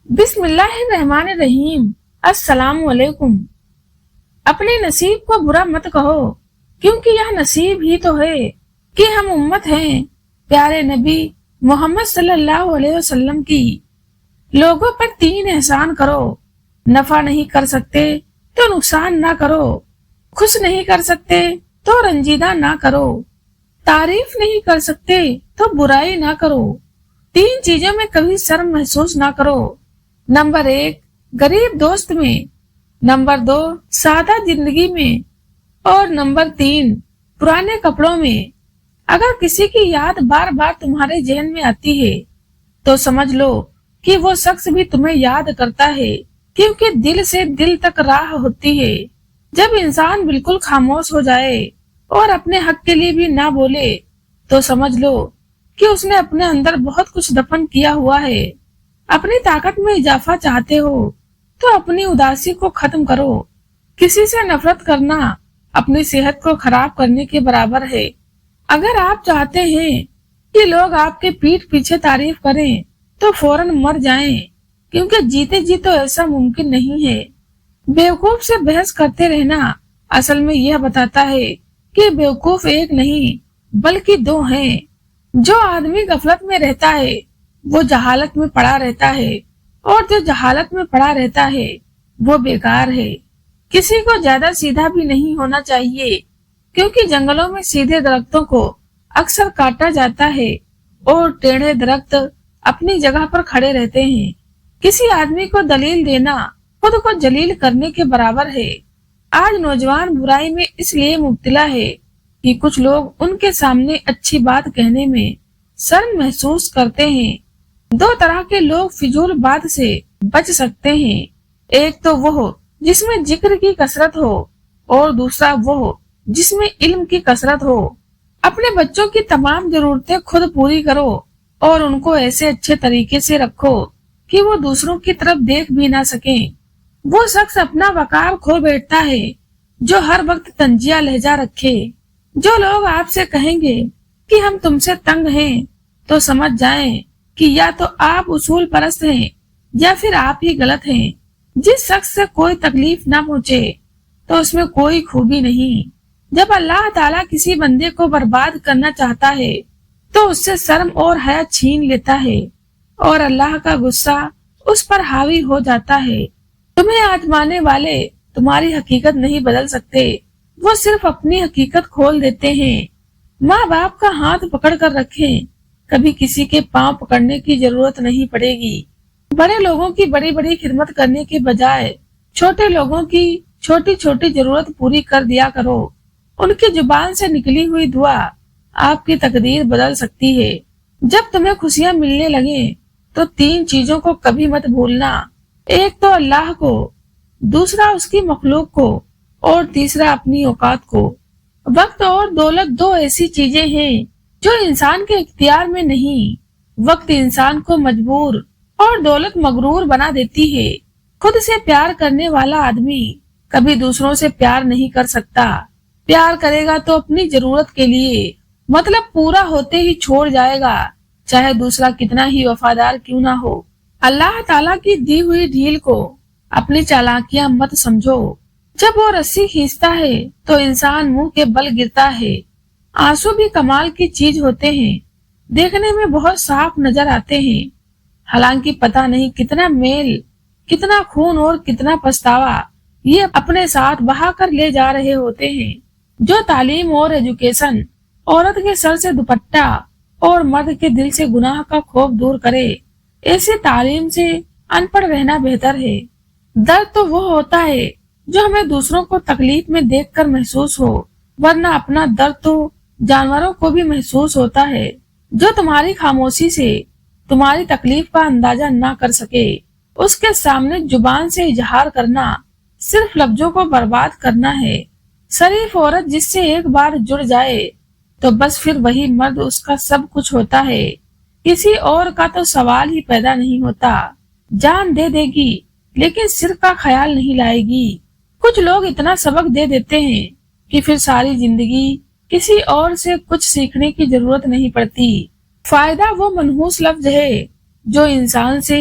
بسم اللہ الرحمن الرحیم۔ السلام علیکم۔ اپنے نصیب کو برا مت کہو، کیونکہ یہ نصیب ہی تو ہے کہ ہم امت ہیں پیارے نبی محمد صلی اللہ علیہ وسلم کی۔ لوگوں پر 3 احسان کرو، نفع نہیں کر سکتے تو نقصان نہ کرو، خوش نہیں کر سکتے تو رنجیدہ نہ کرو، تعریف نہیں کر سکتے تو برائی نہ کرو، 3 چیزوں میں کبھی شرم محسوس نہ کرو۔ نمبر 1 غریب دوست میں، نمبر 2 سادہ زندگی میں، اور نمبر 3 پرانے کپڑوں میں۔ اگر کسی کی یاد بار بار تمہارے ذہن میں آتی ہے تو سمجھ لو کہ وہ شخص بھی تمہیں یاد کرتا ہے، کیونکہ دل سے دل تک راہ ہوتی ہے۔ جب انسان بالکل خاموش ہو جائے اور اپنے حق کے لیے بھی نہ بولے تو سمجھ لو کہ اس نے اپنے اندر بہت کچھ دفن کیا ہوا ہے۔ اپنی طاقت میں اضافہ چاہتے ہو تو اپنی اداسی کو ختم کرو۔ کسی سے نفرت کرنا اپنی صحت کو خراب کرنے کے برابر ہے۔ اگر آپ چاہتے ہیں کہ لوگ آپ کے پیٹھ پیچھے تعریف کریں تو فوراً مر جائیں، کیونکہ جیتے جی تو ایسا ممکن نہیں ہے۔ بیوقوف سے بحث کرتے رہنا اصل میں یہ بتاتا ہے کہ بیوقوف ایک نہیں بلکہ 2 ہیں۔ جو آدمی غفلت میں رہتا ہے وہ جہالت میں پڑا رہتا ہے، اور جو جہالت میں پڑا رہتا ہے وہ بیکار ہے۔ کسی کو زیادہ سیدھا بھی نہیں ہونا چاہیے، کیونکہ جنگلوں میں سیدھے درختوں کو اکثر کاٹا جاتا ہے اور ٹیڑھے درخت اپنی جگہ پر کھڑے رہتے ہیں۔ کسی آدمی کو دلیل دینا خود کو جلیل کرنے کے برابر ہے۔ آج نوجوان برائی میں اس لیے مبتلا ہے کہ کچھ لوگ ان کے سامنے اچھی بات کہنے میں شرم محسوس کرتے ہیں۔ 2 طرح کے لوگ فضول بات سے بچ سکتے ہیں، ایک تو وہ جس میں ذکر کی کثرت ہو، اور دوسرا وہ جس میں علم کی کثرت ہو۔ اپنے بچوں کی تمام ضرورتیں خود پوری کرو اور ان کو ایسے اچھے طریقے سے رکھو کہ وہ دوسروں کی طرف دیکھ بھی نہ سکیں۔ وہ شخص اپنا وقار کھو بیٹھتا ہے جو ہر وقت طنزیہ لہجہ رکھے۔ جو لوگ آپ سے کہیں گے کہ ہم تم سے تنگ ہیں تو سمجھ جائیں کہ یا تو آپ اصول پرست ہیں یا پھر آپ ہی غلط ہیں۔ جس شخص سے کوئی تکلیف نہ پہنچے تو اس میں کوئی خوبی نہیں۔ جب اللہ تعالیٰ کسی بندے کو برباد کرنا چاہتا ہے تو اس سے شرم اور حیا چھین لیتا ہے، اور اللہ کا غصہ اس پر حاوی ہو جاتا ہے۔ تمہیں آزمانے والے تمہاری حقیقت نہیں بدل سکتے، وہ صرف اپنی حقیقت کھول دیتے ہیں۔ ماں باپ کا ہاتھ پکڑ کر رکھیں، کبھی کسی کے پاؤں پکڑنے کی ضرورت نہیں پڑے گی۔ بڑے لوگوں کی بڑی بڑی خدمت کرنے کے بجائے چھوٹے لوگوں کی چھوٹی چھوٹی ضرورت پوری کر دیا کرو۔ ان کی زبان سے نکلی ہوئی دعا آپ کی تقدیر بدل سکتی ہے۔ جب تمہیں خوشیاں ملنے لگیں تو 3 چیزوں کو کبھی مت بھولنا، ایک تو اللہ کو، دوسرا اس کی مخلوق کو، اور تیسرا اپنی اوقات کو۔ وقت اور دولت 2 ایسی چیزیں ہیں جو انسان کے اختیار میں نہیں۔ وقت انسان کو مجبور اور دولت مغرور بنا دیتی ہے۔ خود سے پیار کرنے والا آدمی کبھی دوسروں سے پیار نہیں کر سکتا۔ پیار کرے گا تو اپنی ضرورت کے لیے، مطلب پورا ہوتے ہی چھوڑ جائے گا، چاہے دوسرا کتنا ہی وفادار کیوں نہ ہو۔ اللہ تعالیٰ کی دی ہوئی ڈھیل کو اپنی چالاکیاں مت سمجھو۔ جب وہ رسی کھینچتا ہے تو انسان منہ کے بل گرتا ہے۔ آنسو بھی کمال کی چیز ہوتے ہیں، دیکھنے میں بہت صاف نظر آتے ہیں، حالانکہ پتہ نہیں کتنا میل، کتنا خون اور کتنا پچھتاوا یہ اپنے ساتھ بہا کر لے جا رہے ہوتے ہیں۔ جو تعلیم اور ایجوکیشن عورت کے سر سے دوپٹہ اور مرد کے دل سے گناہ کا خوف دور کرے، ایسی تعلیم سے ان پڑھ رہنا بہتر ہے۔ درد تو وہ ہوتا ہے جو ہمیں دوسروں کو تکلیف میں دیکھ کر محسوس ہو، ورنہ اپنا درد تو جانوروں کو بھی محسوس ہوتا ہے۔ جو تمہاری خاموشی سے تمہاری تکلیف کا اندازہ نہ کر سکے، اس کے سامنے زبان سے اظہار کرنا صرف لفظوں کو برباد کرنا ہے۔ شریف عورت جس سے ایک بار جڑ جائے تو بس پھر وہی مرد اس کا سب کچھ ہوتا ہے، کسی اور کا تو سوال ہی پیدا نہیں ہوتا۔ جان دے دے گی لیکن سر کا خیال نہیں لائے گی۔ کچھ لوگ اتنا سبق دے دیتے ہیں کہ پھر ساری زندگی کسی اور سے کچھ سیکھنے کی ضرورت نہیں پڑتی۔ فائدہ وہ منحوس لفظ ہے جو انسان سے